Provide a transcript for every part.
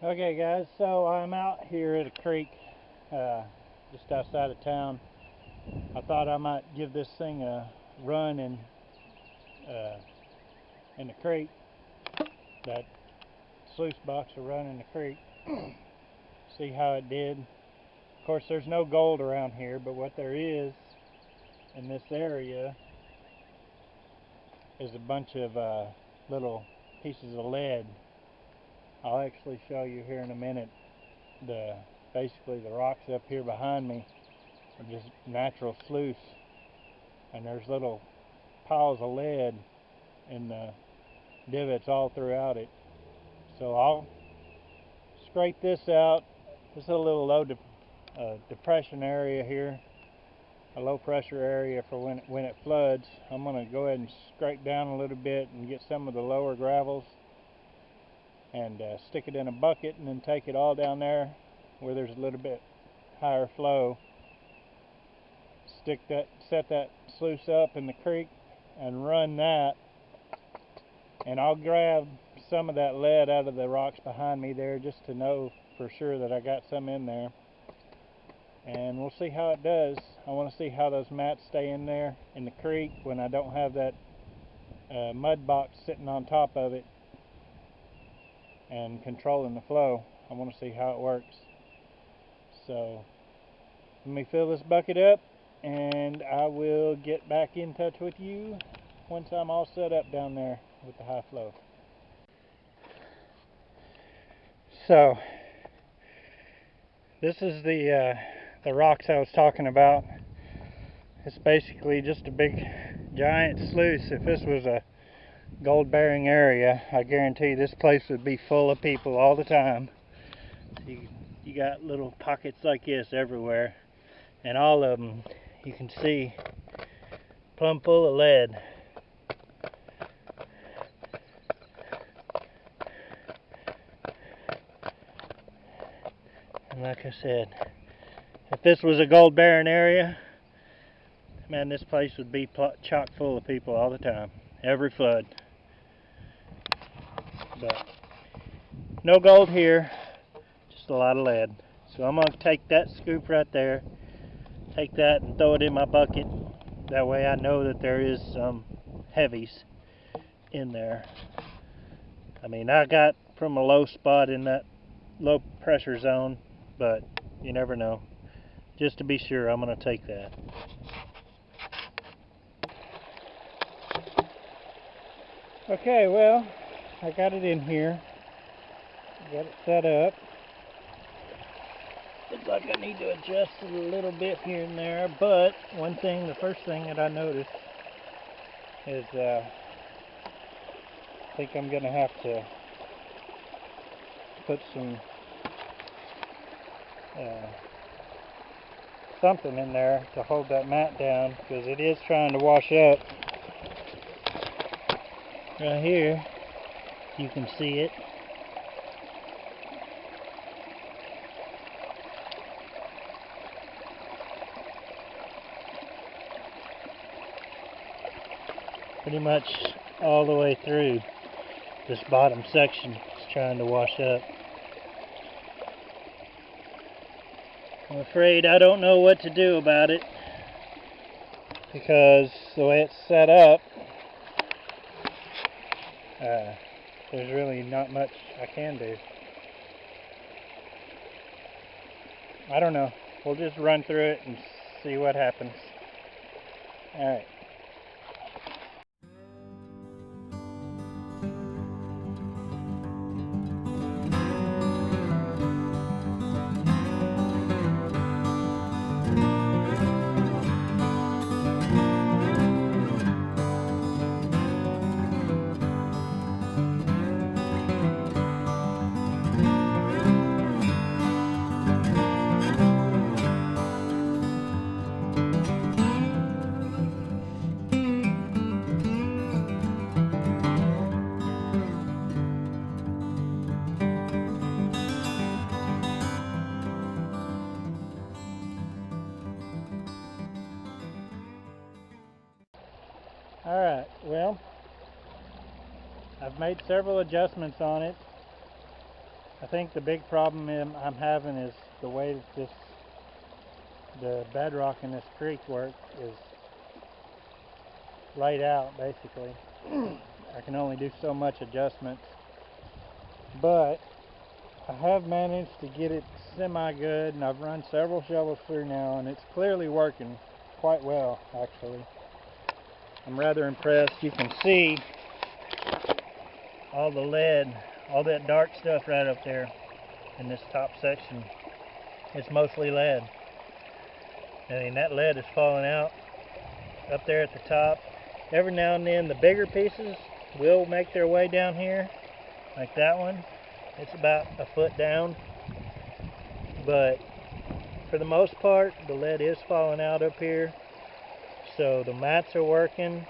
Okay guys, so I'm out here at a creek just outside of town. I thought I might give this thing a run uh, in the creek, that sluice box a run in the creek, see how it did. Of course there's no gold around here, but what there is in this area is a bunch of little pieces of lead. I'll actually show you here in a minute. Basically the rocks up here behind me are just natural sluice, and there's little piles of lead in the divots all throughout it. So I'll scrape this out. This is a little low depression area here, a low pressure area for when it floods. I'm going to go ahead and scrape down a little bit and get some of the lower gravels and stick it in a bucket, and then take it all down there where there's a little bit higher flow. Set that sluice up in the creek and run that, and I'll grab some of that lead out of the rocks behind me there just to know for sure that I got some in there, and we'll see how it does. I want to see how those mats stay in there in the creek when I don't have that mud box sitting on top of it and controlling the flow. I want to see how it works. So let me fill this bucket up and I will get back in touch with you once I'm all set up down there with the high flow. So this is the rocks I was talking about. It's basically just a big giant sluice. If this was a gold bearing area, I guarantee this place would be full of people all the time. You got little pockets like this everywhere, and all of them you can see plumb full of lead. And like I said, if this was a gold bearing area, man, this place would be chock full of people all the time, every flood. But no gold here, just a lot of lead. So I'm going to take that scoop right there, take that and throw it in my bucket. That way I know that there is some heavies in there. I mean, I got from a low spot in that low pressure zone, but you never know. Just to be sure, I'm going to take that. Okay, well, I got it in here. Got it set up. Looks like I need to adjust it a little bit here and there, but the first thing that I noticed is I think I'm going to have to put some something in there to hold that mat down, because it is trying to wash up. Right here, you can see it. Pretty much all the way through this bottom section is trying to wash up. I'm afraid I don't know what to do about it, because the way it's set up, there's really not much I can do. I don't know. We'll just run through it and see what happens. Alright. Alright, well, I've made several adjustments on it. I think the big problem I'm having is the way that the bedrock in this creek work is laid out, basically. I can only do so much adjustment, but I have managed to get it semi-good, and I've run several shovels through now, and it's clearly working quite well, actually. I'm rather impressed. You can see all the lead, all that dark stuff right up there in this top section. It's mostly lead. I mean, that lead is falling out up there at the top. Every now and then the bigger pieces will make their way down here, like that one. It's about a foot down, but for the most part the lead is falling out up here, so the mats are working.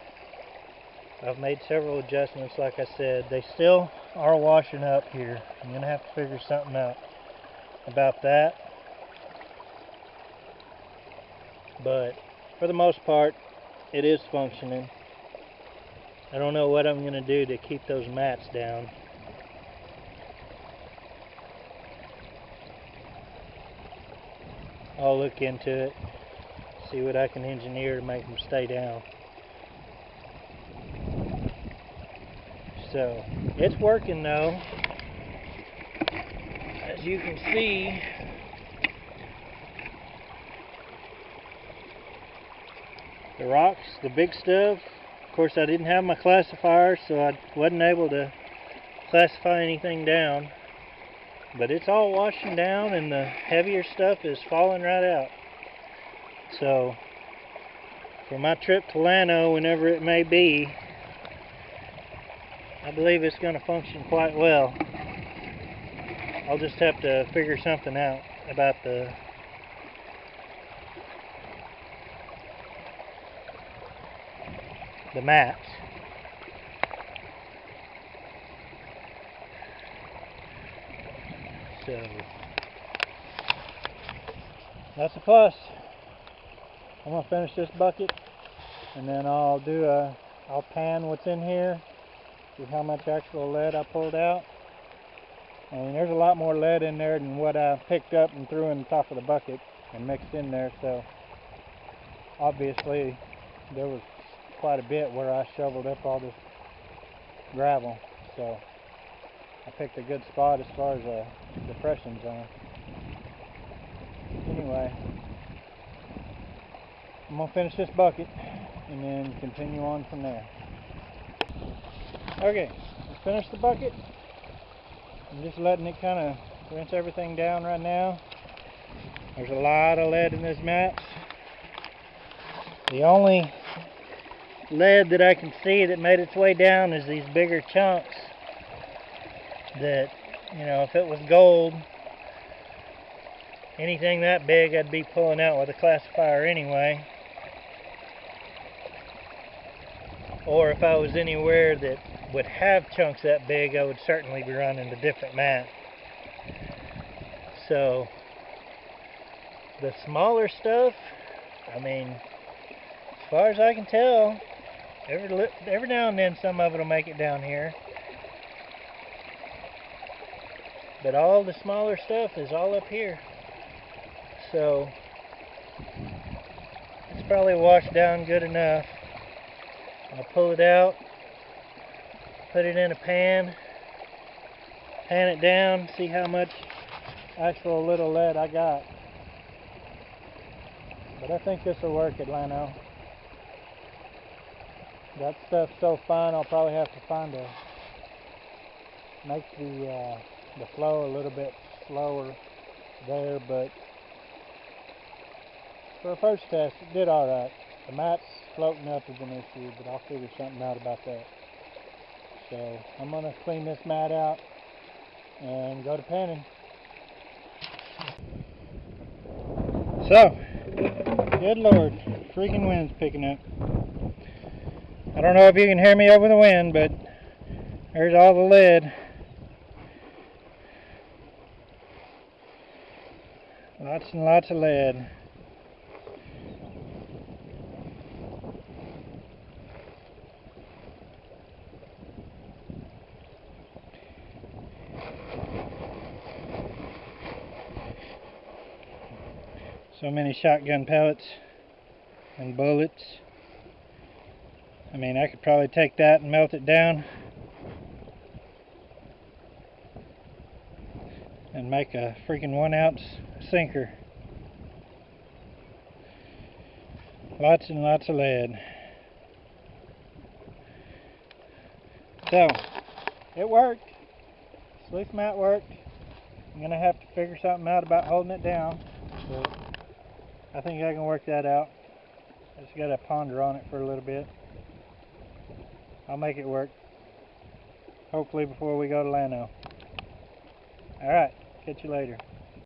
I've made several adjustments, like I said. They still are washing up here. I'm gonna have to figure something out about that, but for the most part it is functioning. I don't know what I'm gonna do to keep those mats down. I'll look into it, see what I can engineer to make them stay down. So, it's working though. As you can see, the rocks, the big stuff, of course I didn't have my classifier, so I wasn't able to classify anything down. But it's all washing down, and the heavier stuff is falling right out. So, for my trip to Llano, whenever it may be, I believe it's going to function quite well. I'll just have to figure something out about the mats. So, that's a plus. I'm going to finish this bucket, and then I'll pan what's in here, see how much actual lead I pulled out. I mean, there's a lot more lead in there than what I picked up and threw in the top of the bucket and mixed in there, so obviously there was quite a bit where I shoveled up all this gravel, so I picked a good spot as far as a depression zone. Anyway, I'm going to finish this bucket and then continue on from there. Okay, let's finish the bucket. I'm just letting it kind of rinse everything down right now. There's a lot of lead in this mat. The only lead that I can see that made its way down is these bigger chunks that, you know, if it was gold, anything that big I'd be pulling out with a classifier anyway. Or if I was anywhere that would have chunks that big, I would certainly be running a different mat. So the smaller stuff, I mean, as far as I can tell, every now and then some of it will make it down here. But all the smaller stuff is all up here. So it's probably washed down good enough. I'll pull it out, put it in a pan it down, see how much actual little lead I got. But I think this will work at Llano. That stuff's so fine, I'll probably have to make the flow a little bit slower there, but for a first test, it did alright. The mat's floating up is an issue, but I'll figure something out about that. So I'm going to clean this mat out and go to panning. So, good Lord, freaking wind's picking up. I don't know if you can hear me over the wind, but there's all the lead. Lots and lots of lead. So many shotgun pellets and bullets. I mean, I could probably take that and melt it down and make a freaking 1 ounce sinker. Lots and lots of lead. So, it worked. Sluice mat worked. I'm going to have to figure something out about holding it down, but I think I can work that out. I just got to ponder on it for a little bit. I'll make it work. Hopefully before we go to Llano. Alright, catch you later.